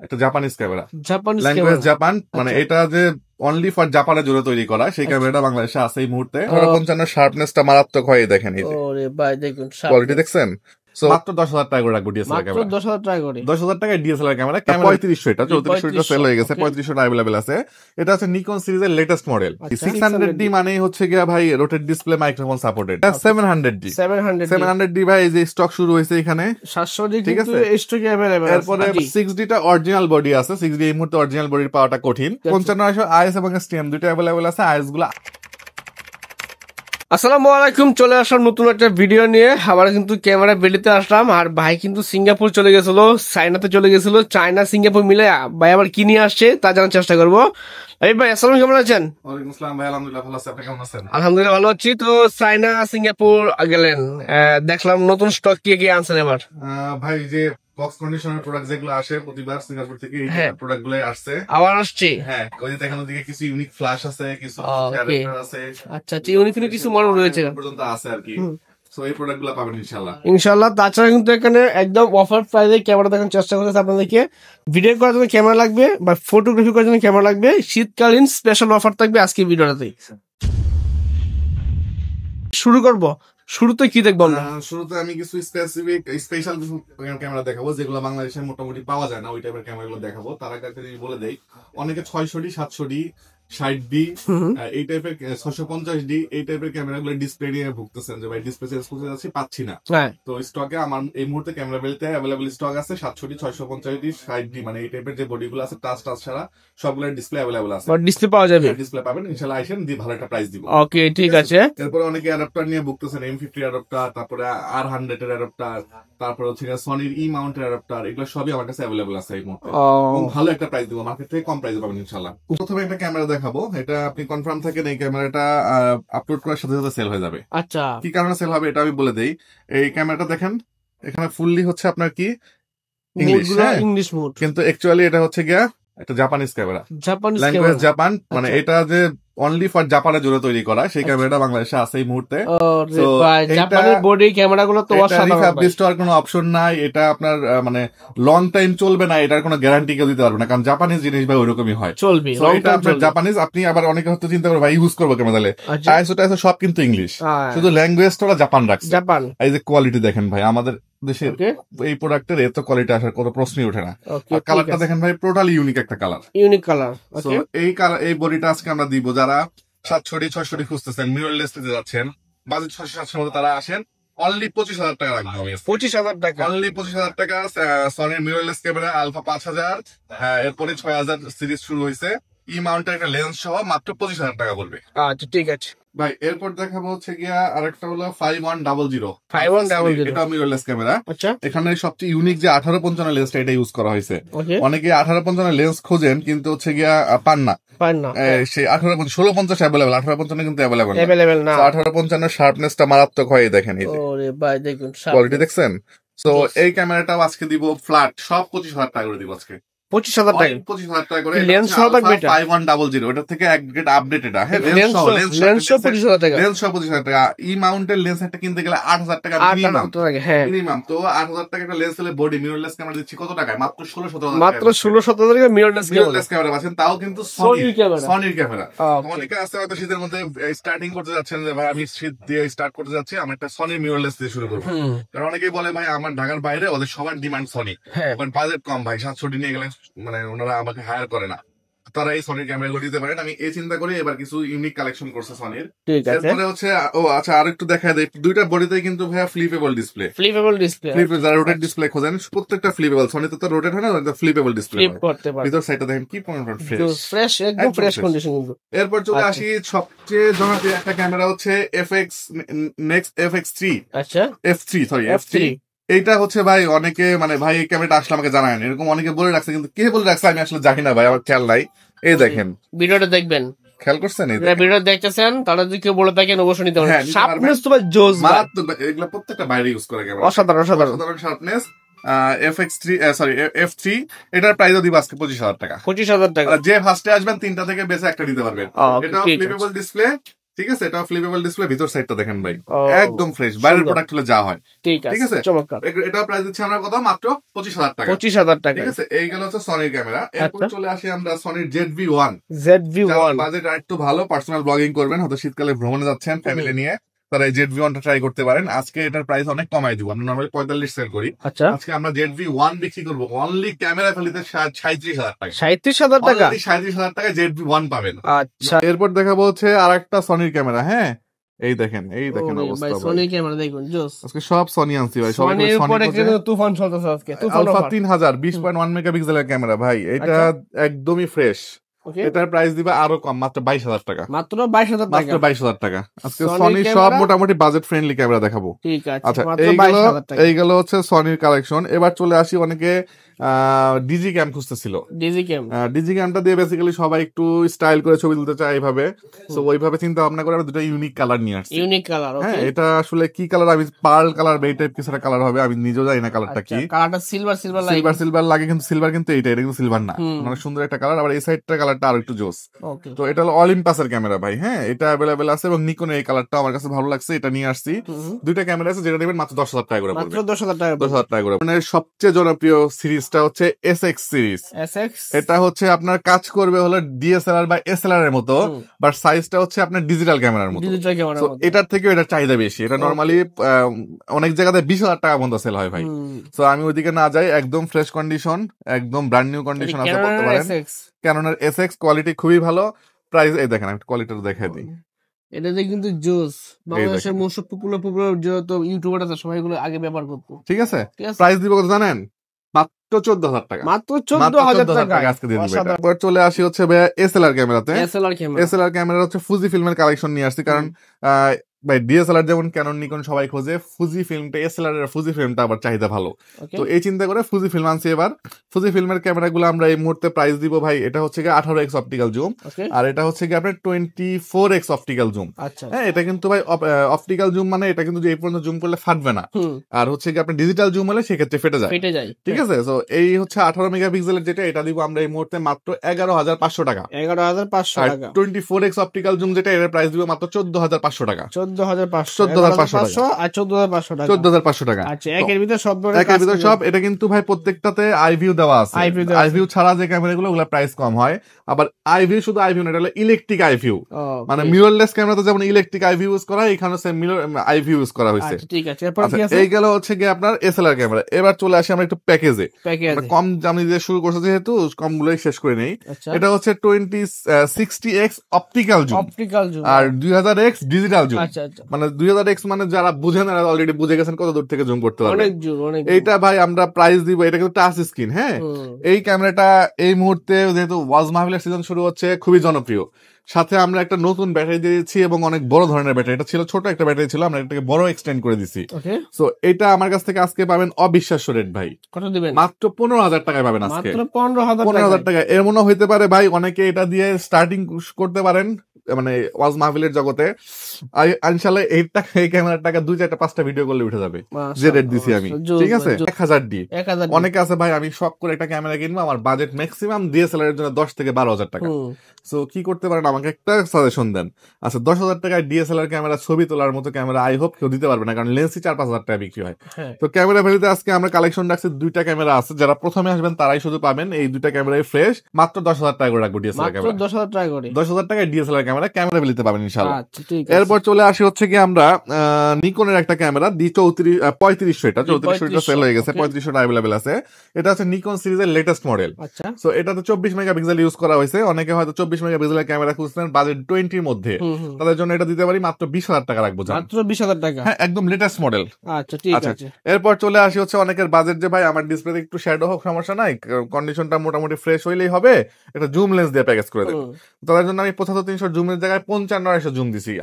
একটা Japanese camera, Japanese language camera. Japan, মানে আচ্ছা। এটা যে অনলি ফর জাপানের জন্য তৈরি করা, সেই ক্যামেরাটা বাংলাদেশে আছে এই মুহূর্তে। 55 শার্পনেসটা মারাত্মক হয়, দেখেন এই যে ওরে ভাই দেখুন কোয়ালিটি দেখছেন। সো মাত্র 10,000 টাকা করে রাখবো ডিএসএলআর মাত্র ক্যামেরা। 10,000 টাকা করে। 10,000 টাকায় ডিএসএলআর ক্যামেরা 3500, এটা 3400 সেল হয়ে গেছে, 3500 অ্যাভেলেবেল আছে। এটা হচ্ছে নিকন সিরিজের লেটেস্ট মডেল। 600D মানে হচ্ছে গিয়া ভাই rotate display, microphone supported. 700D 700D ভাই এই যে স্টক শুরু হয়েছে এখানে 700D, ঠিক আছে, স্টক অ্যাভেলেবল। এরপরে 6D টা অরিজিনাল বডি আছে। 6D এই মুহূর্তে অরিজিনাল বডির পাওয়াটা কঠিন। 5500 আইএস এবং এসটিএম দুটো অ্যাভেলেবল আছে। আইএস গুলো আসসালামু আলাইকুম, চলে আসলাম নতুন একটা ভিডিও নিয়ে। আবার কিন্তু ক্যামেরা বেলিতে আসলাম। আর ভাই কিন্তু সিঙ্গাপুর চলে গেছিল, চায়নাতে চলে গেছিল, চায়না সিঙ্গাপুর মিলে ভাই আবার কি নিয়ে আসছে তা জানার চেষ্টা করবো। এই ভাই আসসালাম, কেমন আছেন? ওয়ালাইকুম আসসালাম ভাই, আলহামদুলিল্লাহ ভালো আছি, আপনি কেমন আছেন? আলহামদুলিল্লাহ ভালো আছি। তো চায়না সিঙ্গাপুর গেলেন, দেখলাম নতুন স্টক কি আনছেন এবার? ভাই যে বক্স কন্ডিশনার প্রোডাক্ট যেগুলো আসে প্রতিবার সিঙ্গাপুর থেকে, এই প্রোডাক্ট গুলো আসছে। আবার আসছে? হ্যাঁ, ওই যে দেখেন ওদিকে কিছু ইউনিক ফ্ল্যাশ আছে, কিছু ক্যারেক্টার আছে। আচ্ছা আচ্ছা, ইউনিক কিছু মডেল রয়েছে পর্যন্ত আছে আর কি। সো এই প্রোডাক্ট গুলো পাবেন ইনশাআল্লাহ। ইনশাআল্লাহ। তাছাড়া কিন্তু এখানে একদম অফার প্রাইসে ক্যামেরা দেখানোর চেষ্টা করতেছে আপনাদেরকে। ভিডিও করার জন্য ক্যামেরা লাগবে বা ফটোগ্রাফি করার জন্য ক্যামেরা লাগবে, শীতকালীন স্পেশাল অফার থাকবে আজকে ভিডিওটাতে। শুরু করব, শুরুতে কি দেখবো আমরা? শুরুতে আমি কিছু স্পেশাল ক্যামেরা দেখাবো যেগুলো বাংলাদেশে মোটামুটি পাওয়া যায় না, ওই টাইপের ক্যামেরাগুলো দেখাবো। তার আগে একটা জিনিস বলে দেই, অনেকে 600D 700D 60D এই টাইপের 650D এই টাইপের ক্যামেরাগুলো ডিসপ্লে নিয়ে ভুগতেছেন যে ভাই ডিসপ্লে চেঞ্জ করতে যাচ্ছি, পাচ্ছি না। তো স্টকে আমার এই মুহূর্তে ক্যামেরা বেলতে অ্যাভেলেবল স্টক আছে 700D 650D 60D, মানে এই টাইপের যে বডিগুলো আছে টাচ ছাড়া সবগুলো ডিসপ্লে অ্যাভেলেবল আছে। ডিসপ্লে পাওয়া যাবে, ডিসপ্লে পাবেন ইনশাআল্লাহ, আইসেন দিয়ে ভালো একটা প্রাইস দিব। ওকে ঠিক আছে। এরপর অনেকে অ্যাডাপ্টার নিয়ে ভুগতেছেন, M50 অ্যাডাপ্টার, তারপরে R100 এর অ্যাডাপ্টার, তারপর হচ্ছে সনির ই মাউন্টের অ্যাডাপ্টার, এগুলো সবই আমার কাছে অ্যাভেলেবল আছে এই মুহূর্তে। ভালো একটা প্রাইস দিব, মার্কেট থেকে কম প্রাইসে পাবেন ইনশাআল্লাহ। প্রথমে একটা ক্যামেরা দেখাবো, এটা আপনি কনফার্ম থাকেন এই ক্যামেরাটা আপলোড করার সাথে সাথে সেল হয়ে যাবে। আচ্ছা, কি কারণে সেল হবে এটা আমি বলে দেই। এই ক্যামেরাটা দেখেন এখানে ফুললি হচ্ছে আপনার কি ইংলিশ মোড, কিন্তু অ্যাকচুয়ালি এটা হচ্ছে গিয়া একটা জাপানিজ ক্যামেরা, ল্যাঙ্গুয়েজ জাপান, মানে এটা যে অনলি ফর জাপানের জন্য তৈরি করা, সেই ক্যামেরাটা বাংলাদেশে আছে এই মুহূর্তে। জাপানের বডি ক্যামেরাগুলো তো অসাধারণ, কোনো অপশন নাই, এটা আপনার মানে লং টাইম চলবে না, এটার কোনো গ্যারান্টি কেউ দিতে পারবে না, কারণ জাপানিজ জিনিস ভাই ওইরকমই হয়, চলবে। এটা আপনার জাপানিজ। আপনি আবার অনেকে হয়তো চিন্তা করবেন ভাই ইউজ করবো ক্যামেরা, তাহলে আইএসও টাইএসও সব কিন্তু ইংলিশ, শুধু ল্যাঙ্গুয়েজটা ওরা জাপান রাখছে। জাপান এই যে কোয়ালিটি দেখেন ভাই, আমাদের দেশের এই প্রোডাক্টের এত কোয়ালিটি আসার কোনো প্রশ্নই ওঠে না। কালারটা দেখেন ভাই, টোটালি ইউনিক একটা কালার, ইউনিক কালার। এই বডিটা আজকে আমরা দিব। যারা 700D 600D খুঁজতেছেন, মিররলেস নিতে যাচ্ছেন, বাজেট 600-700 মধ্যে, তারা আসেন। অনলি 25,000 টাকা রাখবো আমি। 25,000 টাকা, অনলি 25,000 টাকা। সনির মিররলেস ক্যামেরা আলফা 5000, এরপরে 6000 সিরিজ শুরু হয়েছে, ই মাউন্টের একটা লেন্স সহ মাত্র 25,000 টাকা পড়বে। আচ্ছা ঠিক আছে ভাই। এরপর দেখাবো হচ্ছে গিয়া আরেকটা হলো 5100 এটা মিররলেস ক্যামেরা। আচ্ছা, এখানে সবচেয়ে ইউনিক যে 1855 লেন্সটা এটা ইউজ করা হয়েছে। অনেকে 1855 লেন্স খোঁজেন কিন্তু হচ্ছে গিয়া পান না, সেই 1650 অ্যাভেলেবল, 1855 কিন্তু অ্যাভেলেবল না। 1855 শার্পনেসটা মারাত্মক হয়, দেখেন এই যে কোয়ালিটি দেখছেন। তো এই ক্যামেরাটাও আজকে দিব ফ্ল্যাট সব 25,000 টাকা করে দিব আজকে। 25,000 টাকা, 25,000 টাকা করে। লেন্স সহ থাকবে এটা 5100, এটা থেকে এক গ্রেড আপডেট এটা। হ্যাঁ, লেন্স সহ 25,000 টাকা, লেন্স সহ 25,000 টাকা। ই মাউন্টের লেন্স একটা কিনতে গেলে 8,000 টাকা মিনিমাম। তো 8,000 টাকা একটা লেন্স হলে বডি মিররলেস ক্যামেরা দিচ্ছি কত টাকায়? মাত্র 16-17 টাকা মিররলেস ক্যামেরা পাচ্ছেন, তাও কিন্তু সনির ক্যামেরা। অনেকে আসতে হয়তো শীতের মধ্যে স্টার্টিং করতে যাচ্ছেন যে ভাই আমি শীত দিয়ে স্টার্ট করতে যাচ্ছি, আমি একটা সনির মিররলেস দিয়ে শুরু করবো। কারণ অনেকেই বলে ভাই আমার ঢাকার বাইরে ওদের সবার ডিমান্ড সনি, বাজেট কম ভাই, 700D নিয়ে গেলে মানে ওনারা আমাকে হায়ার করে না, তারা এই সনির ক্যামেরা গুলো দিতে পারেন। আমি এই চিন্তা করি এবার কিছু ইউনিক কালেকশন করছে সনির। এরপরে হচ্ছে আচ্ছা আরেকটু দেখা দেয়, দুইটা বডিতে কিন্তু ভাইয়া ফ্লিপেবল ডিসপ্লে, যারা রোটেট ডিসপ্লে খোঁজেন প্রত্যেকটা ফ্লিপেবল। সনিতে তো রোটেট হয় না, ফ্লিপেবল ডিসপ্লে ভিতর সাইডটা দেখেন কি ফ্রেশ, একদম ফ্রেশ কন্ডিশন। এরপর চলে আসি সবচেয়ে জনপ্রিয় একটা ক্যামেরা হচ্ছে FX3। আচ্ছা F3 এইটা হচ্ছে ভাই অনেকে মানে ভাই এই ক্যামেরাটা আসলে আমাকে জানায় না, এরকম অনেকে বলে রাখছে, কিন্তু কে বলে রাখছে আমি আসলে জানি না ভাই, আমার খেয়াল নাই। এই দেখেন ভিডিওটা দেখবেন, খেয়াল করছেন ভিডিও দেখতেছেন, তারা যদি কেউ বলে থাকেন অবশ্যই নিতে পারবেন। শার্পনেস তো ভাই জোস, মারাত্মক, এগুলো প্রত্যেকটা বাইরে ইউজ করে ক্যামেরা, অসাধারণ শার্পনেস। F3 এটার প্রাইস দিব আজকে 25,000 টাকা। 25,000 টাকা। যে ফার্স্টে আসবেন 3টা থেকে বেশি একটা নিতে পারবেন। এটা ফ্লিপেবল ডিসপ্লে, ঠিক আছে, এটা ফ্লিপেবল ডিসপ্লে, ভিতর সাইডটা দেখেন ভাই একদম ফ্রেশ, বাইরের প্রোডাক্ট হলে যা হয়। ঠিক আছে, চমৎকার। এটা প্রাইস দিচ্ছি আমরা কত, মাত্র 25,000 টাকা। 25,000 টাকা। ঠিক আছে, এই গেল হচ্ছে সনির ক্যামেরা। এরপর চলে আসি আমরা সনির ZV-1। বাজেট একটু ভালো, পার্সোনাল ব্লগিং করবেন, হয়তো শীতকালে ভ্রমণে যাচ্ছেন ফ্যামিলি নিয়ে, তারা এই ZV-1 টা ট্রাই করতে পারেন। আজকে এটার প্রাইস অনেক কমাই দিব, আমরা নরমালি 45 সেল করি। আজকে আমরা ZV-1 বিক্রি করবো অনলি ক্যামেরা ফেলিতে 37,000 টাকা। 37,000 টাকা, 37,000 টাকায় ZV-1 পাবেন। আচ্ছা, এরপর দেখাবো হচ্ছে আরেকটা সনির ক্যামেরা। হ্যাঁ, এই দেখেন অবস্থা ভাই, সনি ক্যামেরা দেখুন জোস। আজকে সব সনি আনছি ভাই, সবাই সনির উপরে কিন্তু তুফান চলতেছে আজকে। আলফা 3000 20.1 মেগাপিক্সেলের ক্যামেরা ভাই, এটা একদমই ফ্রেশ। এটার প্রাইস দিবা আরো কম, মাত্র 22,000 টাকা। মাত্র 22,000 টাকা। আজকে সনি সব মোটামুটি বাজেট ফ্রেন্ডলি ক্যামেরা দেখাবো। ঠিক আছে, আচ্ছা এইগুলো হচ্ছে সনির কালেকশন। এবার চলে আসি, অনেকে ডিজি ক্যাম খুঁজতেছিল। ডিজি ক্যামটা দিয়ে বেসিক্যালি সবাই একটু স্টাইল করে ছবি তুলতে চায় এইভাবে, তো ওইভাবে চিন্তা ভাবনা করে আমরা দুটো ইউনিক কালার নিয়ে আসছি। ইউনিক কালার, হ্যাঁ, এটা আসলে কি কালার, আমি পার্ল কালার বা এই টাইপ কিছু একটা কালার হবে, আমি নিজেও জানি না কালারটা কি। কালারটা সিলভার লাগে, কিন্তু সিলভার কিন্তু এটা কিন্তু সিলভার না, অনেক সুন্দর একটা কালার। আবার এই সাইডটার কালারটা আরো একটু জোস। তো এটা হলো অলিম্পাসের ক্যামেরা ভাই। হ্যাঁ, এটা অ্যাভেলেবেল আছে, এবং নিকনের এই কালারটা আমার কাছে ভালো লাগছে, এটা নিয়ে আসছি। দুইটা ক্যামেরা আছে, যেটা নেবেন মাত্র 10,000 টাকা করে পড়বে। 10,000 টাকা করে। মানে সবচেয়ে জনপ্রিয় সিরিজটা হচ্ছে SX সিরিজ। এটা হচ্ছে আপনার কাজ করবে হলো DSLR বা SLR এর মতো, বাট সাইজটা হচ্ছে আপনার ডিজিটাল ক্যামেরার মতো। এটার থেকে এটা চাহিদা বেশি। এটা নরমালি অনেক জায়গাতে 20,000 টাকা পর্যন্ত সেল হয় ভাই। তো আমি ওইদিকে না যাই, একদম ফ্রেশ কন্ডিশন, একদম ব্র্যান্ড নিউ কন্ডিশন আছে বলতে পারেন। ক্যাননের SX কোয়ালিটি খুবই ভালো। প্রাইস এই দেখেন, আমি কোয়ালিটিটা দেখাই দিই। এটাতে কিন্তু জোস, বাংলাদেশের মোস্ট পপুলার যত ইউটিউবার আছে সবাই এগুলো আগে ব্যবহার করতো। ঠিক আছে, প্রাইস দিব কত জানেন? মাত্র 14,000 টাকা। মাত্র 14,000 টাকা আজকে দিয়ে দিব। এবার চলে আসি হচ্ছে ভাই SLR ক্যামেরাতে। SLR ক্যামেরা হচ্ছে ফুজি ফিল্মের কালেকশন নিয়ে আসছি, কারণ ভাই DSLR যেমন ক্যানন নিকন সবাই খোঁজে, ফুজি ফিল্মটা SLR এর ফুজি ফিল্মটা আবার চাহিদা ভালো, তো এই চিন্তা করে ফুজি ফিল্ম আনছি। এবার ফুজি ফিল্মের ক্যামেরাগুলো আমরা এই মুহূর্তে প্রাইস দিব ভাই, এটা হচ্ছে গিয়ে 18x অপটিক্যাল জুম, আর এটা হচ্ছে গিয়ে আপনার 24x অপটিক্যাল জুম। হ্যাঁ, এটা কিন্তু ভাই অপটিক্যাল জুম মানে এটা কিন্তু যে এই পর্যন্ত জুম করলে ফাটবে না, আর হচ্ছে গিয়ে আপনার ডিজিটাল জুম হলে সেক্ষেত্রে ফেটে যায়। ঠিক আছে, তো এই হচ্ছে 18 মেগাপিক্সেলের যেটা, এটা দিব আমরা এই মুহূর্তে মাত্র 11,500 টাকা। 11,500 টাকা। 24x অপটিক্যাল জুম যেটা, এর প্রাইস দিব মাত্র 14,500 টাকা। 14,500 টাকা। আচ্ছা, একের ভিতর সব। এটা কিন্তু ভাই প্রত্যেকটাতে আইভিউ দেওয়া আছে। আইভিউ ছাড়া যে ক্যামেরাগুলো ওগুলা প্রাইস কম হয়। আবার আইভিউ শুধু আইভিউ না, এটা হলো ইলেকট্রিক আইভিউ, মানে মিররলেস ক্যামেরাতে যেমন ইলেকট্রিক আইভিউ ইউজ করা হয়, এখানে সেম মিরর আইভিউ ইউজ করা হয়েছে। ঠিক আছে, এই গেল হচ্ছে কি আপনার SLR ক্যামেরা। এবার চলে আসি আমরা একটু প্যাকেজে। কম দামি দিয়ে শুরু করছে যেহেতু কমগুলোই শেষ করে নেই। এটা হচ্ছে 2060x অপটিক্যাল জুম, আর 2000x ডিজিটাল জুম। মানে 2000x মানে যারা বুঝেন না অলরেডি বুঝে গেছেন কত দূর থেকে জুম করতে পারবে। এইটা ভাই আমরা প্রাইস দিব, এটা কিন্তু টাচ স্ক্রিন। হ্যাঁ, এই ক্যামেরাটা এই মুহূর্তে যেহেতু ওয়াজ মাহফিলের সিজন শুরু হচ্ছে, খুবই জনপ্রিয়। সাথে আমরা একটা নতুন ব্যাটারি দিয়েছি, এবং অনেক বড় ধরনের ব্যাটারি। এটা ছিল ছোট একটা ব্যাটারি ছিল, আমরা এটাকে বড় এক্সটেন্ড করে দিছি। সো এটা আমার কাছ থেকে আজকে পাবেন অবিশ্বাস্য রেট ভাই। কত দিবেন? মাত্র 15,000 টাকায় পাবেন আজকে। মাত্র 15,000 টাকা। এর মনে হইতে পারে ভাই অনেকে এটা দিয়ে স্টার্টিং করতে পারেন, মানে ওয়াজ মাহফিলের জগতে। ইনশাআল্লাহ এই ক্যামেরার টাকা 2-4-5টা ভিডিও করলে উঠে যাবে, যে রেট দিছি আমি। ঠিক আছে, 1000D। অনেকে আছে ভাই আমি শখ করে একটা ক্যামেরা কিনবো, আমার বাজেট ম্যাক্সিমাম DSLR এর জন্য 10 থেকে 12,000 টাকা। সো কি করতে পারেন, আমাকে একটা সাজেশন দেন। আচ্ছা, 10,000 টাকায় DSLR ক্যামেরা ছবি তোলার মতো ক্যামেরা আই হোপ কেউ দিতে পারবে না, কারণ লেন্সই 4-5,000 টাকা বিক্রি হয়। তো ক্যামেরা ভ্যালুতে আজকে আমরা কালেকশন রাখছি, 2টা ক্যামেরা আছে, যারা প্রথমে আসবেন তারাই শুধু পাবেন এই 2টা ক্যামেরাই ফ্রেশ। মাত্র 10,000 টাকা করে রাখবো DSLR ক্যামেরা। 10,000 টাকায় DSLR ক্যামেরা ভ্যালুতে পাবেন ইনশাআল্লাহ। এরপর চলে আসি হচ্ছে কি আমরা নিকনের একটা ক্যামেরা D3500, এটা 3400 সেল হয়ে গেছে, 3500 অ্যাভেলেবেল আছে। এটা হচ্ছে নিকন সিরিজের লেটেস্ট মডেল। সো এটাতে 24 মেগাপিক্সেল ইউজ করা হয়েছে। অনেকে হয়তো 24 মেগাপিক্সেলের ক্যামেরা খুঁজছেন বাজেট 20-র মধ্যে, তাদের জন্য এটা দিতে পারি মাত্র 20,000 টাকা রাখবো। মাত্র 20,000 টাকা। হ্যাঁ, একদম লেটেস্ট মডেল। আচ্ছা, ঠিক আছে। এরপর চলে আসি হচ্ছে অনেকের বাজেট যে ভাই আমার ডিসপ্লেতে একটু শ্যাডো হোক, সমস্যা নাই, কন্ডিশনটা মোটামুটি ফ্রেশ হইলেই হবে, একটা জুম লেন্স দিয়ে প্যাকেজ করে দেব। তাদের জন্য আমি 75-300 জুমের জায়গায় 55-200 জুম দিছি,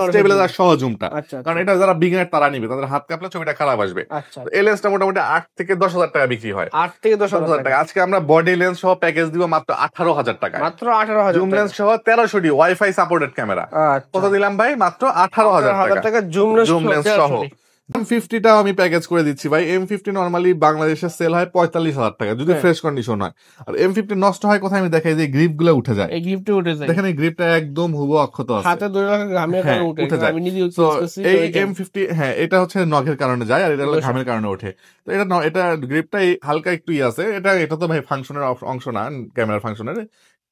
স্টেবিলাইজার সহ জুমটা, কারণ এটা যারা বিগিনার তারা নিবে, তাদের হাত কাঁপলে ছবিটা খারাপ আসবে। এই লেন্সটা মোটামুটি 8 থেকে 10,000 টাকা বিক্রি হয়। 8 থেকে 10,000 টাকা। আজকে আমরা বডি লেন্স সহ প্যাকেজ দিব মাত্র 18,000 টাকা। মাত্র 18,000। জুম লেন্স সহ 1300D ওয়াইফাই সাপোর্টেড ক্যামেরা। কত দিলাম ভাই? মাত্র 18,000 টাকা জুম লেন্স সহ। M50টাও আমি প্যাকেজ করে দিচ্ছি ভাই। M50 নরমালি বাংলাদেশে সেল হয় 45,000 টাকা যদি ফ্রেশ কন্ডিশন হয়। আর M50 নষ্ট হয় কোথায় আমি দেখাই যে গ্রিপ গুলো উঠে যায়। এই গ্রিপটা উঠে যায়, দেখেন এই গ্রিপটা একদম হুবহু অক্ষত আছে, হাতে ধরে রাখা ঘামের কারণে উঠে যায়। আমি নিজে ইউজ করছি। এই M50 হ্যাঁ এটা হচ্ছে নখের কারণে যায়, আর এটা হলো ঘামের কারণে ওঠে। তো এটা গ্রিপটা হালকা একটু আছে। এটা তো ভাই ফাংশনের অংশ না, ক্যামেরার ফাংশনের।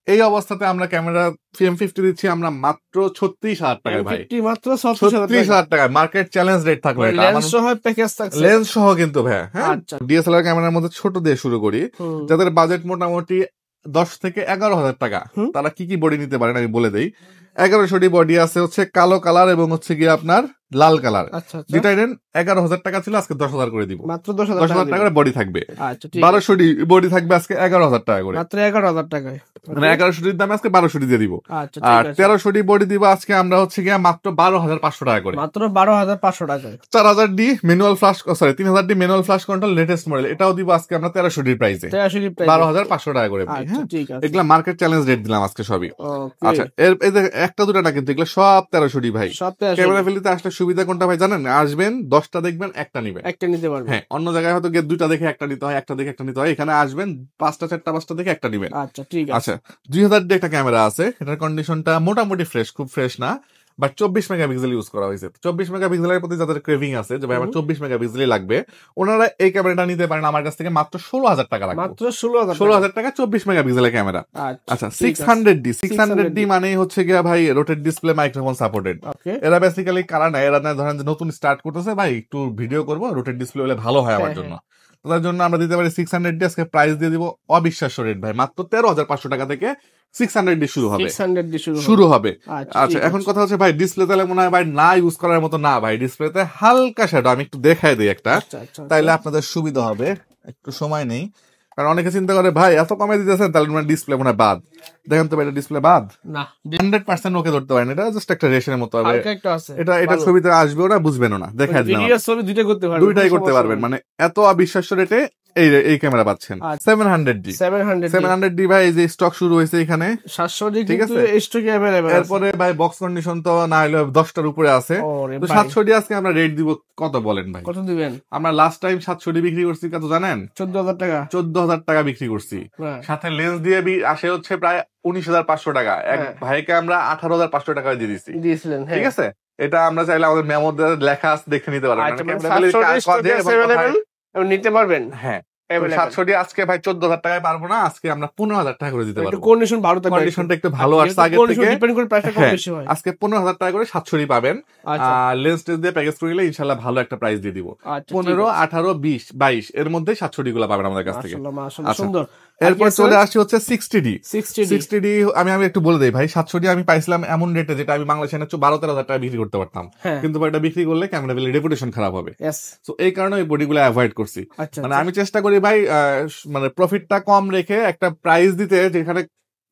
এই অবস্থাতে আমরা ক্যামেরা M50 দিচ্ছি আমরা মাত্র 36,000 টাকায় ভাই। মাত্র 36,000 টাকায় মার্কেট চ্যালেঞ্জ রেট থাকবে এটা। লেন্স সহ প্যাকেজ থাকছে, লেন্স সহ কিন্তু ভাই। হ্যাঁ DSLR ক্যামেরার মধ্যে ছোট দিয়ে শুরু করি, যাদের বাজেট মোটামুটি 10 থেকে 11,000 টাকা, তারা কি কি বডি নিতে পারেন আমি বলে দেই। 1100 বডি আছে হচ্ছে কালো কালার এবং হচ্ছে গিয়ে আপনার লাল কালার। যেটা নেন 11,000 টাকা ছিল, আজকে 10,000 করে দিব। মাত্র 10,000 টাকা বডি থাকবে। 1200 বডি থাকবে আজকে 11,000 টাকা করে, মাত্র 11,000 টাকায়। মানে 1100 দামে আজকে 1200 দিয়ে দিব। আর 1300 বডি দিব আজকে আমরা হচ্ছে গিয়ে মাত্র 12,500 টাকা করে, মাত্র 12,500 টাকায়। 4000 D manual flash, sorry 3000 D manual flash control latest model, এটাও দিব আজকে আমরা 1300 ডি প্রাইসে, 12,500 টাকা করে। এগুলা মার্কেট চ্যালেঞ্জ রেট দিলাম আজকে সবই। আচ্ছা এর একটা দুটা না কিন্তু এগুলো সব 1300 ডি ভাই। ক্যামেরা ফেলিতে আসলে সুবিধা কোনটা ভাই জানেন? আসবেন 10টা দেখবেন, একটা নিবেন, একটা নিতে পারবেন। হ্যাঁ অন্য জায়গায় হয়তো দুইটা দেখে একটা নিতে হয়, একটা দেখে একটা নিতে হয়। এখানে আসবেন 5টা 4টা 5টা দেখে একটা নিবেন। আচ্ছা ঠিক আছে। আচ্ছা 2000 ডি একটা ক্যামেরা আছে, এটার কন্ডিশনটা মোটামুটি ফ্রেশ, খুব ফ্রেশ না, বাট 24 মেগাপিক্সেল ইউজ করা হয়েছে। 24 মেগাপিক্সেলের প্রতি যাদের ক্রেভিং আছে যে ভাই আমার 24 মেগাপিক্সেলই লাগবে, ওনারা এই ক্যামেরাটা নিতে পারেন আমার কাছ থেকে মাত্র 16,000 টাকা লাগবে। মাত্র 16,000 টাকা 24 মেগাপিক্সেলের ক্যামেরা। আচ্ছা 600 ডি মানে হচ্ছে গিয়া ভাই রোটেট ডিসপ্লে, মাইক্রোফোন সাপোর্টেড। এরা বেসিক্যালি কারা না, এরা ধরেন যে নতুন স্টার্ট করতেছে, ভাই একটু ভিডিও করবো, রোটেট ডিসপ্লে হলে ভালো হয় আমার জন্য, তার জন্য আমরা দিতে পারি 600 ডি। আজকে প্রাইস দিয়ে দিব অবিশ্বাস্য রেট ভাই, মাত্র 13,500 টাকা থেকে 600 ডি শুরু হবে। আচ্ছা এখন কথা হচ্ছে ভাই ডিসপ্লে তাহলে মনে হয় ভাই না ইউজ করার মতো না ভাই, ডিসপ্লেতে হালকা শ্যাডো আমি একটু দেখাই দিই একটা, তাইলে আপনাদের সুবিধা হবে। একটু সময় নেই, কারণ অনেকে চিন্তা করে ভাই এত কমে দিতেছেন তাহলে ডিসপ্লে মনে হয় বাদ। দেখেন তো ভাই এটা ডিসপ্লে বাদ না, 100% ওকে ধরতে পারেন, এটা জাস্ট একটা রেশনের মতো হবে। এটা ছবিতে আসবেও না, বুঝবেনও না, দেখাই দিলাম। দুইটাই করতে পারবেন, মানে এত অবিশ্বাস্য রেটে এই ক্যামেরা পাচ্ছেন। 700 ডি ভাই, এই যে স্টক শুরু হয়েছে এখানে 700 ডি, ঠিক আছে স্টকে अवेलेबल। এরপরে ভাই বক্স কন্ডিশন তো না হলে 10টার উপরে আছে, তো 700 ডি আজকে আমরা রেট দিব কত বলেন ভাই? কত দিবেন? আমরা লাস্ট টাইম 700 ডি বিক্রি করছি কত জানেন? 14,000 টাকা। 14,000 টাকা বিক্রি করছি, সাথে লেন্স দিয়ে আসে হচ্ছে প্রায় 19,500 টাকা। এক ভাইকে আমরা 18,500 টাকা দিয়ে দিয়েছিলেন, ঠিক আছে? এটা আমরা চাইলে আমাদের মেমোর লেখা আছে, দেখে নিতে পারবেন, নিতে পারবেন। হ্যাঁ 700 ডি আজকে ভাই 14,000 টাকায় পারবো না, আজকে আমরা 15,000 টাকা করে দিতে পারবো। কন্ডিশন ভালো থাকবে, কন্ডিশনটা একটু ভালো আসছে আগে থেকে, ডিপেন্ড করে প্রাইসটা কম বেশি হয়। আজকে 15,000 টাকা করে 700 ডি পাবেন। লেন্স টেস্ট দিয়ে প্যাকেজ করে নিলে ইনশাআল্লাহ ভালো একটা প্রাইস দিয়ে দিব। 15, 18, 20, 22 এর মধ্যে 700 ডি গুলো পাবেন আমাদের কাছ থেকে। মাশাআল্লাহ সুন্দর। এরপর চলে আসছে হচ্ছে 60 ডি। আমি একটু বলে দেই ভাই, 700 ডি আমি পাইছিলাম এমন রেটে যেটা আমি বাংলাদেশে 12-13,000 টাকা বিক্রি করতে পারতাম, কিন্তু এটা বিক্রি করলে ক্যামেরা বেলের রেপুটেশন খারাপ হবে। তো এই কারণে এই বডিগুলো অ্যাভয়েড করছি। মানে আমি চেষ্টা করি ভাই মানে প্রফিটটা কম রেখে একটা প্রাইস দিতে যেখানে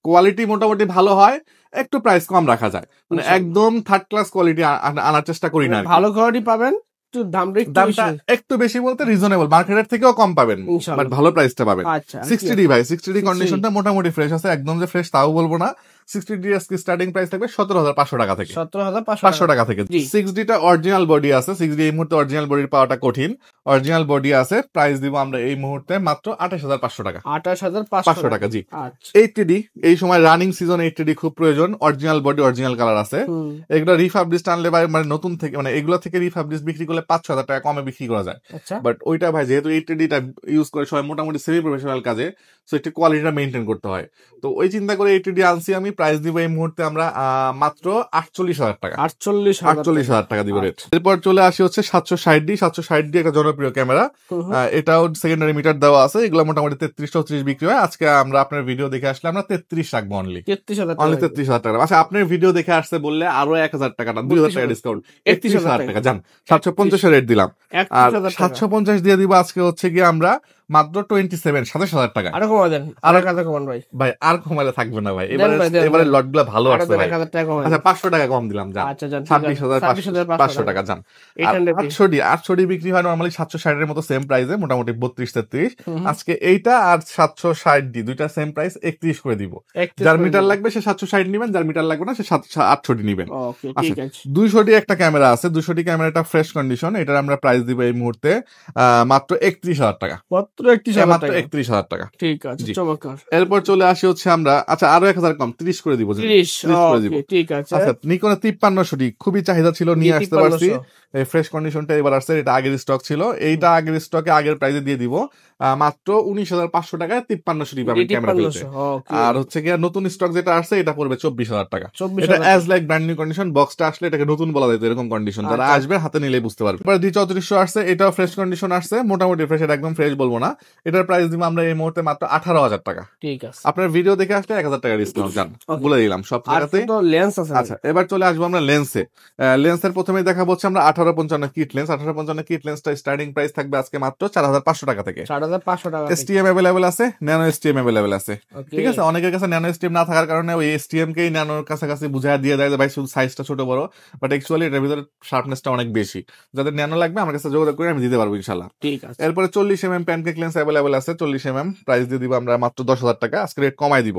কোয়ালিটি মোটামুটি ভালো হয়, একটু প্রাইস কম রাখা যায়, মানে একদম থার্ড ক্লাস কোয়ালিটি আনার চেষ্টা করি না। ভালো কোয়ালিটি পাবেন, দামটা একটু বেশি বলতে রিজনেবল, মার্কেটের থেকেও কম পাবেন, বাট ভালো প্রাইসটা পাবেন। 60 ডি ভাই, 60 ডি কন্ডিশনটা মোটামুটি ফ্রেশ আছে, একদম যে ফ্রেশ তাও বলবো না। 60 ডি আজকে স্টার্টিং প্রাইস থাকবে 17,500 টাকা থেকে, 17,500 টাকা থেকে। 6 ডিটা অরিজিনাল বডি আছে, 6 ডি এই মুহূর্তে অরিজিনাল বডির পাওয়াটা কঠিন, অরিজিনাল বডি আছে। প্রাইস দিব আমরা এই মুহূর্তে মাত্র 28,500 টাকা, 28,500 টাকা। জি 80 ডি এই সময় রানিং সিজন, 80 ডি খুব প্রয়োজন। অরিজিনাল বডি, অরিজিনাল কালার আছে। এগুলো রিফাবলিশ আনলে ভাই মানে নতুন থেকে, মানে এগুলো থেকে রিফাবলিশ বিক্রি করলে 5,000 টাকা কমে বিক্রি করা যায়, বাট ওইটা ভাই যেহেতু 80 ডিটা ইউজ করে সবাই মোটামুটি সেমি প্রফেশনাল কাজে, সো একটু কোয়ালিটিটা মেইনটেইন করতে হয়। তো ওই চিন্তা করে 80 ডি আনছি আমি। প্রাইস দিব এই মুহূর্তে আমরা মাত্র 48,000 টাকা, 48,000 টাকা দিব রেট। এরপর চলে আসি হচ্ছে 760 ডি। 760 ডি একটা জনপ্রিয় ক্যামেরা, এটাও সেকেন্ডারি মিটার দেওয়া আছে। এগুলো মোটামুটি 33-34 বিক্রি হয়। আজকে আমরা আপনার ভিডিও দেখে আসলে আমরা 33 রাখবো, অনলি 33,000 টাকা। আচ্ছা আপনার ভিডিও দেখে আসছে বললে আরো 1,000 টাকা না, 2,000 টাকা ডিসকাউন্ট, 31,000 টাকা। যান 750 রেট দিলাম, আর 750 দিয়ে দিব আজকে হচ্ছে গিয়ে আমরা মাত্র 27,000 টাকা। আরো কমা দেন, আরো টাকা কমান ভাই। ভাই আর কমালে থাকবে না ভাই, এবারে লটগুলো ভালো আছে ভাই। আচ্ছা 500 টাকা কম দিলাম, যান। আচ্ছা যান, 26,500 টাকা যান। 800D বিক্রি হয় নরমালি 760 এর মতো সেম প্রাইসে, মোটামুটি 32-33। আজকে এইটা আর 760D দুইটা সেম প্রাইস 31 করে দিব। যার মিটার লাগবে সে 760 নিবেন, যার মিটার লাগবে না সে 800D নিবেন। আচ্ছা 200D একটা ক্যামেরা আছে, 200D ক্যামেরাটা ফ্রেশ কন্ডিশন, এটার আমরা প্রাইস দিব এই মুহূর্তে মাত্র 31,000 টাকা। মাত্র 31,000 টাকা। ঠিক আছে, চমৎকার। এরপর চলে আসি হচ্ছে আমরা, আচ্ছা আরো 1000 কম, 30 করে দিব। 30 করে দিব, ঠিক আছে। আচ্ছা নিকনের 5300D খুবই চাহিদা ছিল, নিয়ে আসতে পারছি। এই ফ্রেশ কন্ডিশনটা এবার আসছে, এটা আগের স্টক ছিল, এইটা আগের স্টকে আগের প্রাইসে দিয়ে দিব মাত্র 19,500 টাকায় 5300D পাবেন ক্যামেরা পেতে। আর হচ্ছে কি নতুন স্টক যেটা আসছে এটা পড়বে 24,000 টাকা। এটা as like brand new condition, বক্সটা আসলে এটাকে নতুন বলা যেত, এরকম কন্ডিশন। যারা আসবে হাতে নিলেই বুঝতে পারবে। এবার D3400 আসছে, এটাও ফ্রেশ কন্ডিশন আসছে, মোটামুটি ফ্রেশ, এটা একদম ফ্রেশ বলবো না। এটার প্রাইস দিব আমরা এই মুহূর্তে মাত্র 18,000 টাকা। ঠিক আছে, আপনার ভিডিও দেখে আসলে 1000 টাকা ডিসকাউন্ট জান, বলে দিলাম সব জায়গাতে। আচ্ছা এবার চলে আসবো আমরা লেন্সে। লেন্সের প্রথমে দেখাবো হচ্ছে আমরা 1855 কিট লেন্স। 1855 কিট লেন্সটা স্টার্টিং প্রাইস থাকবে আজকে মাত্র 4,500 টাকা থেকে। 4,500 টাকা। STM अवेलेबल আছে, ন্যানো STM अवेलेबल আছে। ঠিক আছে, অনেকের কাছে ন্যানো STM না থাকার কারণে ওই STM কেই ন্যানোর কাছাকাছি বুঝায় দিয়ে দেয় যে ভাই শুধু সাইজটা ছোট বড়, বাট অ্যাকচুয়ালি এটার ভিতরে শার্পনেসটা অনেক বেশি। যাদের ন্যানো লাগবে আমার কাছে যোগাযোগ করে আমি দিতে পারবো ইনশাআল্লাহ। ঠিক আছে। এরপরে 40mm প্যানকেক লেন্স अवेलेबल আছে, 40mm প্রাইস দিয়ে দিব আমরা মাত্র 10,000 টাকা। আজকে রেট কমাই দিব।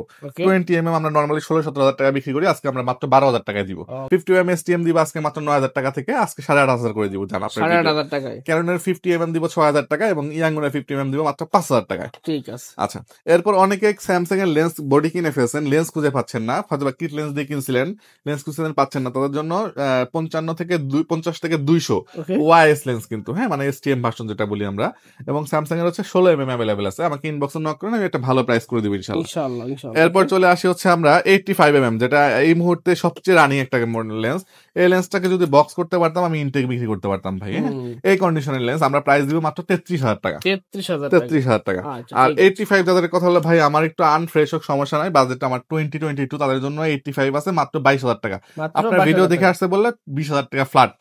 20mm আমরা নরমালি 16-17,000 টাকা বিক্রি করি, আজকে আমরা মাত্র 12,000 টাকায় দিব। 50mm STM দিব আজকে মাত্র 9,000 টাকা থেকে, আজকে 8,500 করে দিব জান। আপনার 8,500 টাকায়। ক্যাননের 50mm দিব 6,000 টাকা এবং ইয়াংগুনের 50mm দিব মাত্র 5,000 টাকায়। ঠিক আছে। আচ্ছা এরপর অনেকে স্যামসাং এর লেন্স বডি কিনে ফেলছেন, লেন্স খুঁজে পাচ্ছেন না, হয়তো কিট লেন্স দিয়ে কিনছিলেন, লেন্স খুঁজছেন পাচ্ছেন না, তাদের জন্য 50 থেকে 200 ওয়াইএস লেন্স কিন্তু, হ্যাঁ মানে STM ভার্সন যেটা বলি আমরা, এবং স্যামসাং এর হচ্ছে 16mm अवेलेबल আছে। আমাকে ইনবক্সে নক করেন, আমি একটা ভালো প্রাইস করে দিব ইনশাআল্লাহ। এরপর চলে আসি হচ্ছে আমরা 85mm, যেটা এই মুহূর্তে সবচেয়ে রানিং একটা লেন্স। এই লেন্সটাকে যদি বক্স করতে পারতাম আমি ইনটেক বিক্রি করতে পারতাম ভাই। এই কন্ডিশনের লেন্স আমরা প্রাইস দিব মাত্র 33,000 টাকা। 33,000 টাকা। আর 85 যাদের কথা হলো ভাই আমার একটু আনফ্রেশ হোক সমস্যা নাই, বাজেটটা আমার 2022, তাদের জন্য 85 আছে মাত্র 22,000 টাকা। আপনার ভিডিও দেখে আসছে বললে 20,000 টাকা ফ্ল্যাট।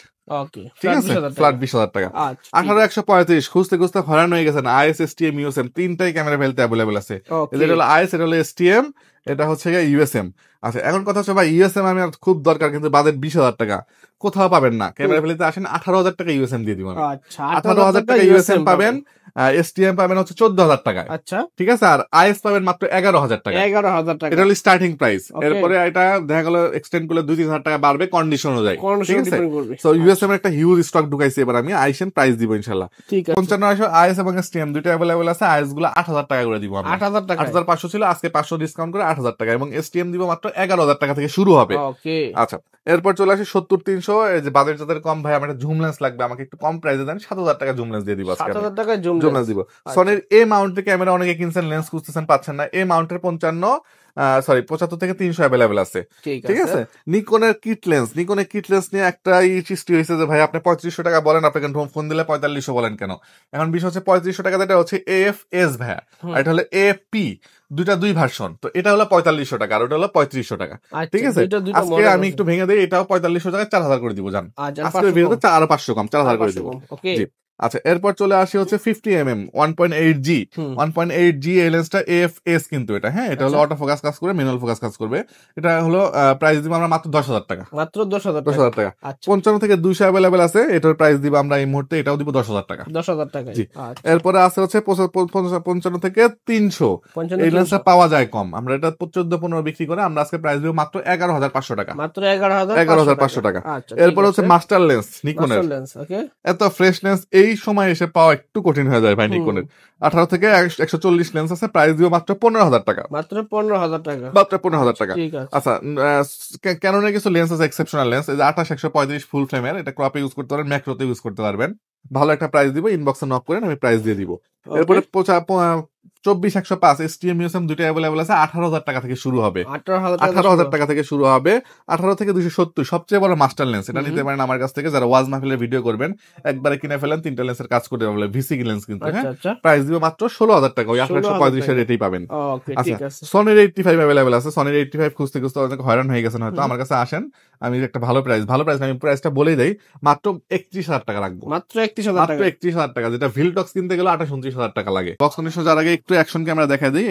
ঠিক আছে, ফ্ল্যাট 20,000 টাকা। 18,135 খুঁজতে খুঁজতে হয়রান হয়ে গেছেন। IS STM USM তিনটাই ক্যামেরা ফেলতে अवेलेबल আছে। এটা হলো IS, এটা হলো STM, এটা হচ্ছে USM। আচ্ছা এখন কথা হচ্ছে ভাই USM আমি খুব দরকার, কিন্তু বাজেট 20,000 টাকা, কোথাও পাবেন না। ক্যামেরা ফেলতে আসেন 18,000 টাকা USM দিয়ে দিব আমি। 18,000 টাকা USM পাবেন, STM পাবেন হচ্ছে 14,000 টাকায়। আচ্ছা ঠিক আছে, আর IS পাবেন মাত্র 11,000 টাকা। 11,000 টাকা, এটা হলো স্টার্টিং প্রাইস। এরপরে এটা দেখা গেল এক্সটেন্ড করলে 2-3,000 টাকা বাড়বে কন্ডিশন অনুযায়ী। ঠিক আছে, সো USM এর একটা হিউজ স্টক ঢুকাইছে এবার আমি, আইসেন প্রাইস দিব ইনশাআল্লাহ। 55 IS এবং STM দুইটা अवेलेबल আছে। IS গুলো 8,000 টাকা করে দিব আমি। 8,500 ছিল, আজকে 500 ডিসকাউন্ট করে 8,000 টাকা, এবং STM দিব মাত্র 11,000 টাকা থেকে শুরু হবে। আচ্ছা এরপর চলে আসি 70-300, এই যে বাজেট যাদের কম ভাই আমার একটা জুম লেন্স লাগবে, আমাকে একটু কম প্রাইসে দেন, 7,000 টাকা জুম লেন্স দিয়ে দিব আজকে। 7,000 টাকা জুম লেন্স দিব। সনির এ মাউন্টের ক্যামেরা অনেকে কিনছেন, লেন্স খুঁজতেছেন পাচ্ছেন না, এ মাউন্টের 75 থেকে 300 अवेलेबल আছে। ঠিক আছে, নিকনের কিট লেন্স নিয়ে একটা সৃষ্টি হয়েছে যে ভাই আপনি 3500 টাকা বলেন, আপনাকে ফোন দিলে 4500 বলেন কেন? এখন বিষয় হচ্ছে 3500 টাকা যেটা হচ্ছে AFS ভাই, আর এটা হলো AFP, দুই ভার্সন। তো এটা হলো 4500 টাকা আর ওটা হলো 3500 টাকা। ঠিক আছে, আজকে আমি একটু ভেঙে দিই, এটাও 4500 টাকা 4,000 করে দিব জান। আজকে ভিডিওতে আরো 500 কম, 4,000 করে দিব। জি আচ্ছা এরপর চলে আসি হচ্ছে 50mm 1.8G এই লেন্সটা AFS কিন্তু এটা, হ্যাঁ এটা হলো অটো ফোকাস কাজ করবে, ম্যানুয়াল ফোকাস কাজ করবে। এটা হলো প্রাইস দিব আমরা মাত্র 10,000 টাকা। মাত্র 10,000 টাকা। 55 থেকে 200 अवेलेबल আছে, এটার প্রাইস দিব আমরা এই মুহূর্তে, এটাও দিব 10,000 টাকা। 10,000 টাকা। জি এরপরে আছে হচ্ছে 55 থেকে 300, এই লেন্সটা পাওয়া যায় কম, আমরা এটা 14-15 বিক্রি করে আমরা আজকে প্রাইস দিব মাত্র 11,500 টাকা। মাত্র 11,500 টাকা। এরপর হচ্ছে মাস্টার লেন্স নিকনের, এত ফ্রেশ লেন্স এই সময় এসে পাওয়া একটু কঠিন হয়ে যায় ভাই। নিকনের 18 থেকে 140 লেন্স আছে, প্রাইস দিব মাত্র 15,000 টাকা। মাত্র 15,000 টাকা। আচ্ছা ক্যাননের কিছু লেন্স আছে এক্সেপশনাল লেন্স, এই যে 28-135 ফুল ফ্রেমের, এটা ক্রপে ইউজ করতে পারবেন, ম্যাক্রোতে ইউজ করতে পারবেন। ভালো একটা প্রাইস দিব, ইনবক্সে নক করেন, আমি প্রাইস দিয়ে দিব। এরপরে 24-105 STM USM দুইটা अवेलेबल আছে, 18,000 টাকা থেকে শুরু হবে। 18,000 টাকা থেকে শুরু হবে। 18 থেকে 270 সবচেয়ে বড় মাস্টার লেন্স, এটা নিতে পারেন আমার কাছ থেকে। যারা ওয়াজ মাহফিলের ভিডিও করবেন একবারে কিনে ফেলেন, 3টা লেন্সের কাজ করতে পারবেন, ভিসি লেন্স কিন্তু। হ্যাঁ প্রাইস দিব মাত্র 16,000 টাকা, ওই 1835 এর রেটেই পাবেন। আচ্ছা সনির 85 अवेलेबल আছে, সনির 85 খুঁজতে খুঁজতে অনেক হয়রান হয়ে গেছেন হয়তো, আমার কাছে আসেন, আমি একটা ভালো প্রাইস আমি প্রাইসটা বলেই দেই, মাত্র 31,000 টাকা রাখবো। মাত্র 31,000 টাকা, যেটা ভিলটক্স কিনতে গেলে 28-29,000 টাকা লাগে। বক্স কন্ডিশন যার আগে একটু অ্যাকশন ক্যামেরা দেখা দিই।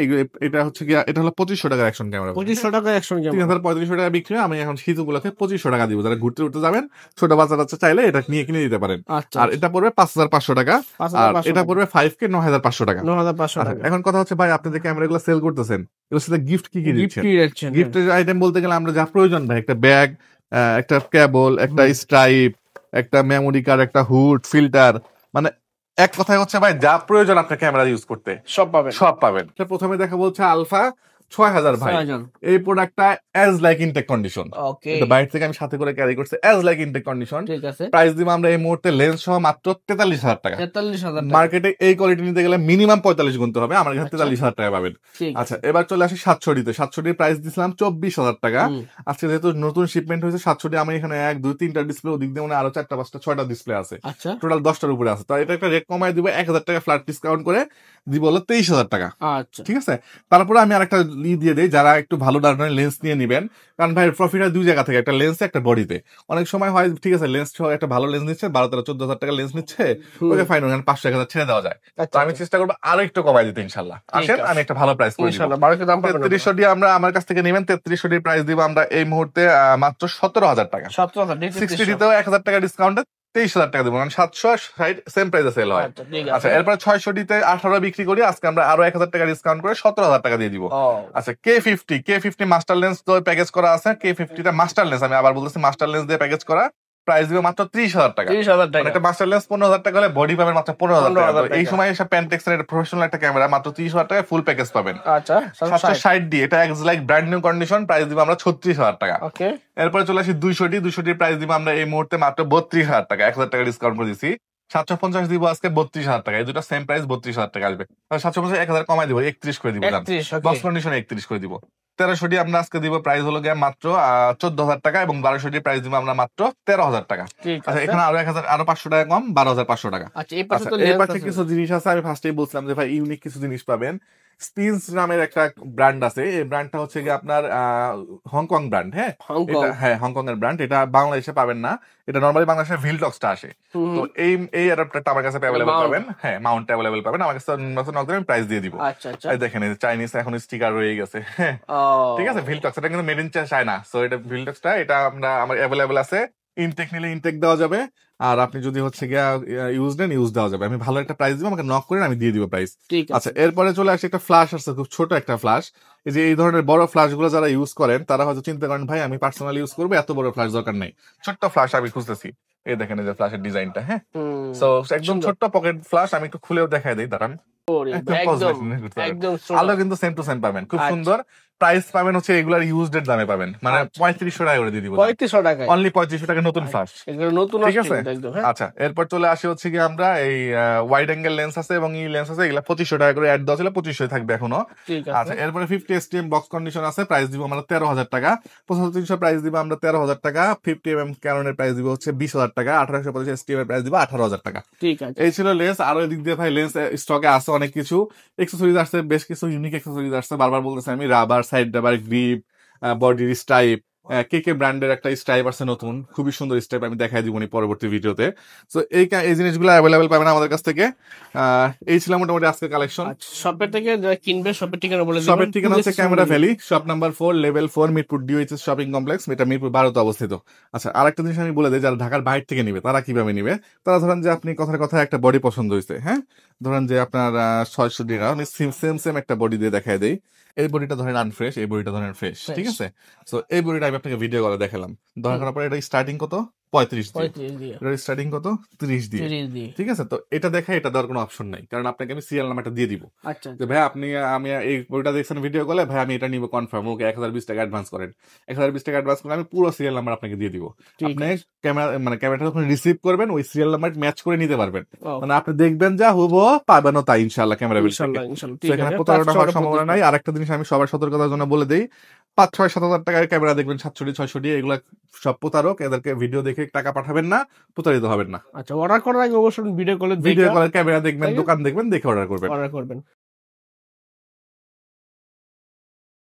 এটা হচ্ছে কি, এটা হলো 2500 টাকার অ্যাকশন ক্যামেরা। 2500 টাকা অ্যাকশন ক্যামেরা, 3500 টাকা বিক্রি হয়। আমি এখন শীত উপলক্ষে 2500 টাকা দিব। যারা ঘুরতে ঘুরতে যাবেন, ছোট বাচ্চা চাইলে এটা নিয়ে কিনে দিতে পারেন। আর এটা পড়বে 5500 টাকা, আর এটা পড়বে 5K 9500 টাকা। 9500 টাকা। এখন কথা হচ্ছে ভাই, আপনি যে ক্যামেরাগুলো সেল করতেছেন, এগুলোর সাথে গিফট কি দিচ্ছেন? গিফটের আইটেম বলতে গেলে আমরা যা প্রয়োজন ভাই, একটা ব্যাগ, একটা কেবল, একটা স্ট্রাইপ, একটা মেমোরি কার্ড, একটা হুড, ফিল্টার, মানে এক কথায় হচ্ছে ভাই যা প্রয়োজন আপনার ক্যামেরা ইউজ করতে সব পাবেন। প্রথমে দেখা বলছে আলফা 6000 ভাই। এই প্রোডাক্টটা অ্যাজ লাইক ইনটেক কন্ডিশন, বাইরে থেকে আমি সাথে করে ক্যারি করছি, as like intake condition. Price দিব আমরা এই মুহূর্তে লেন্স সহ মাত্র 43,000 টাকা। মার্কেটে এই কোয়ালিটি নিতে গেলে মিনিমাম 45 গুনতে হবে, আমার কাছে 43,000 টাকা পাবেন। আচ্ছা, এবার চলে আসি 700 তে। 700 প্রাইস দিছিলাম 24,000 টাকা। আজকে যেহেতু নতুন শিপমেন্ট হয়েছে 700, আমি এখানে 1 2 3টা ডিসপ্লে, ওদিক দিয়ে মানে আরো 4টা 5টা 6টা ডিসপ্লে আছে, টোটাল 10টার উপরে আছে। তো এটা একটা রেট কমায় দিব, 1000 টাকা ফ্ল্যাট ডিসকাউন্ট করে দিব হলো 23,000 টাকা। ঠিক আছে, তারপরে আমি আরেকটা দিয়ে দেই, যারা একটু ভালো ধরনের লেন্স নিয়ে নিবেন, কারণ ভাই প্রফিট হয় দুই জায়গা থেকে, একটা লেন্সে একটা বডিতে। অনেক সময় হয় ঠিক আছে লেন্স একটা ভালো লেন্স নিচ্ছে, 12-14,000 টাকা লেন্স নিচ্ছে, ওকে ফাইন, 500-1000 ছেড়ে দেওয়া যায়। তো আমি চেষ্টা করবো আরো একটু কমাই দিতে ইনশাল্লাহ। আসেন, আমি একটা ভালো প্রাইস করে দিই। 3300 আমরা আমার কাছ থেকে নেবেন, 3300 প্রাইস দিব আমরা এই মুহূর্তে মাত্র 17,000 টাকা। 60 তেও 1000 টাকা ডিসকাউন্টে 23,000 টাকা দিব, মানে 760 সেম প্রাইসে সেল হয়। আচ্ছা, এরপর 600 তে 18 বিক্রি করি, আজকে আমরা আরো 1000 টাকা ডিসকাউন্ট করে 17,000 টাকা দিয়ে দিব। আচ্ছা, K50 মাস্টার লেন্স তো প্যাকেজ করা আছে। K50 টা মাস্টার লেন্স, আমি আবার বলতেছি মাস্টার লেন্স দিয়ে প্যাকেজ করা, প্রাইস দিব মাত্র 30,000 টাকা। একটা মাস্টার লেন্স 15,000 টাকা হলে বডি পাবেন মাত্র 15,000 টাকা। এই সময় এসে প্যান্টেক্স এর প্রফেশনাল একটা ক্যামেরা মাত্র 30,000 টাকা ফুল প্যাকেজ পাবেন। আচ্ছা, 760 এটা x like brand new condition, price দিব আমরা 36,000 টাকা। ওকে, এরপরে চলে আসি 200 প্রাইস দিব আমরা এই মুহূর্তে মাত্র 32,000 টাকা, 1000 টাকা ডিসকাউন্ট করে দিছি। 750 দিব আজকে 32,000 টাকা। এই দুটো সেম প্রাইস, 32,000 টাকা আসবে। 750 1000 কমাই দিব, 31 করে দিব, বক্স কন্ডিশন 31 করে দিব। 1300 আমরা আজকে দিব, প্রাইস হলো গিয়ে মাত্র 14,000 টাকা, এবং 1200 প্রাইস দিব আমরা মাত্র 13,000 টাকা। আচ্ছা, এখানে আরো 1000 আরো 500 টাকা কম, 12,500 টাকা। আচ্ছা, এই পাশে কিছু জিনিস আছে, আমি ফার্স্টেই বলছিলাম যে ভাই ইউনিক কিছু জিনিস পাবেন। স্পিন্স নামের একটা ব্র্যান্ড আছে, এই ব্র্যান্ডটা হচ্ছে কি আপনার হংকং ব্র্যান্ড। হ্যাঁ, হংকং এর ব্র্যান্ড, এটা বাংলাদেশে পাবেন না, এটা নরমালি বাংলাদেশে ভিলটক্সটা আসে। তো এই অ্যাডাপ্টারটা আমার কাছে অ্যাভেলেবল পাবেন। হ্যাঁ, মাউন্ট অ্যাভেলেবল পাবেন আমার কাছে, আমি প্রাইস দিয়ে দিব। এই দেখেন, চাইনিজ এখন স্টিকার রয়ে গেছে। ঠিক আছে, ভিলটক্স এটা কিন্তু মেড ইন চায়না। সো এটা ভিলটক্সটা, এটা আমার অ্যাভেলেবল আছে। ইনটেক নিলে ইনটেক দেওয়া যাবে, আর আপনি যদি হচ্ছে গিয়া ইউজ নেন ইউজ দেওয়া যাবে। আমি ভালো একটা প্রাইস দিব, আমাকে নক করেন, আমি দিয়ে দিব প্রাইস। আচ্ছা, এরপরে চলে আসে একটা ফ্ল্যাশ আছে, খুব ছোট একটা ফ্ল্যাশ। এই যে এই ধরনের বড় ফ্ল্যাশ গুলো যারা ইউজ করেন, তারা হয়তো চিন্তা করেন ভাই আমি পার্সোনালি ইউজ করবো, এত বড় ফ্ল্যাশ দরকার নেই, ছোট্ট ফ্ল্যাশ আমি খুঁজতেছি। এই দেখেন, এই যে ফ্ল্যাশের ডিজাইনটা, হ্যাঁ, সো একদম ছোট্ট পকেট ফ্ল্যাশ। আমি একটু খুলেও দেখাই দিই, দাঁড়ান। আলো কিন্তু সেম টু সেম পাবেন, খুব সুন্দর। প্রাইস পাবেন হচ্ছে এগুলার ইউজড এর দামে পাবেন, মানে 3500 টাকা করে দিয়ে দিব, 3500 টাকা, অনলি 3500 টাকা নতুন ফ্ল্যাশ, নতুন। ঠিক আছে, আচ্ছা, এরপর চলে আসি হচ্ছে কি আমরা এই ওয়াইড অ্যাঙ্গেল লেন্স আছে এবং ই লেন্স আছে, এগুলা 2500 টাকা করে অ্যাড দেওয়া ছিল, 2500 থাকবে এখনো। আচ্ছা, এরপরে 50 STM বক্স কন্ডিশন আছে, প্রাইস দিব আমরা 13,000 টাকা। 7500 প্রাইস দিব আমরা 13,000 টাকা। 50mm ক্যাননের প্রাইস দিব হচ্ছে 20,000 টাকা। 1850 STM এর প্রাইস দিব 18,000 টাকা। ঠিক আছে, এই ছিল লেন্স। আরো এদিক দিয়ে ভাই লেন্স স্টকে আছে অনেক কিছু, এক্সেসরিজ আসছে, বেশ কিছু ইউনিক এক্সেসরিজ আসছে। বারবার বলতেছি আমি, রাবার, সাইড রাবার, গ্রিপ, বডির স্ট্রাইপ, কে ব্র্যান্ডের একটা স্ট্রাইপ আছে নতুন, খুবই সুন্দর স্ট্রাইপ, আমি দেখাই দিব পরবর্তী ভিডিওতে। সো এই জিনিসগুলো অ্যাভেলেবেল পাবেন আমাদের কাছ থেকে। এই ছিল মোটামুটি আজকে কালেকশন। শপের থেকে কিনবে, শপের ঠিকানা বলে দিবেন। শপের ঠিকানা হচ্ছে camera valley, shop number 4, level 4, Mirpur DOHS shopping complex, এটা মিরপুর 12তে অবস্থিত। আচ্ছা, আরেকটা জিনিস আমি বলে দিই, যারা ঢাকার বাইরে থেকে নিবে তারা কিভাবে নিবে। তারা ধরেন যে আপনি কথার কথা একটা বডি পছন্দ হয়েছে, হ্যাঁ, ধরেন যে আপনার 600 টাকা, আমি সেম একটা বডি দিয়ে দেখাই দেই। এই বডিটা ধরেন আনফ্রেশ, এই বডিটা ধরেন ফ্রেশ, ঠিক আছে। সো এই বডিটা আমি আপনাকে ভিডিও করে দেখালাম, দেখানোর পরে এটা স্টার্টিং কত 35 দিয়ে, এটা স্টার্টিং কত 30 দিয়ে, ঠিক আছে। তো এটা দেখা, এটা দেওয়ার কোনো অপশন নাই, কারণ আপনাকে আমি সিরিয়াল নাম্বারটা দিয়ে দিব যে ভাই আপনি, আমি এই বডিটা দেখছেন ভিডিও কলে, ভাই আমি এটা নিব কনফার্ম, ওকে 1020 টাকা অ্যাডভান্স করেন। 1020 টাকা অ্যাডভান্স করে আমি পুরো সিরিয়াল নাম্বার আপনাকে দিয়ে দিব। আপনি ক্যামেরাটা যখন রিসিভ করবেন, ওই সিরিয়াল নাম্বার ম্যাচ করে নিতে পারবেন, মানে আপনি দেখবেন যা হবো পাবেন তাই ইনশাআল্লাহ ক্যামেরা বিল। এখানে প্রতারণা হওয়ার সম্ভাবনা নাই। আর একটা জিনিস আমি সবার সতর্কতার জন্য বলে দেই, 5-6-7 হাজার টাকার ক্যামেরা দেখবেন 700-600, এগুলা সব প্রতারক, এদেরকে ভিডিও দেখে টাকা পাঠাবেন না, প্রতারিত হবেন না। আচ্ছা, অর্ডার করার আগে অবশ্যই ভিডিও কলে ক্যামেরা দেখবেন, দোকান দেখবেন, দেখে অর্ডার করবেন।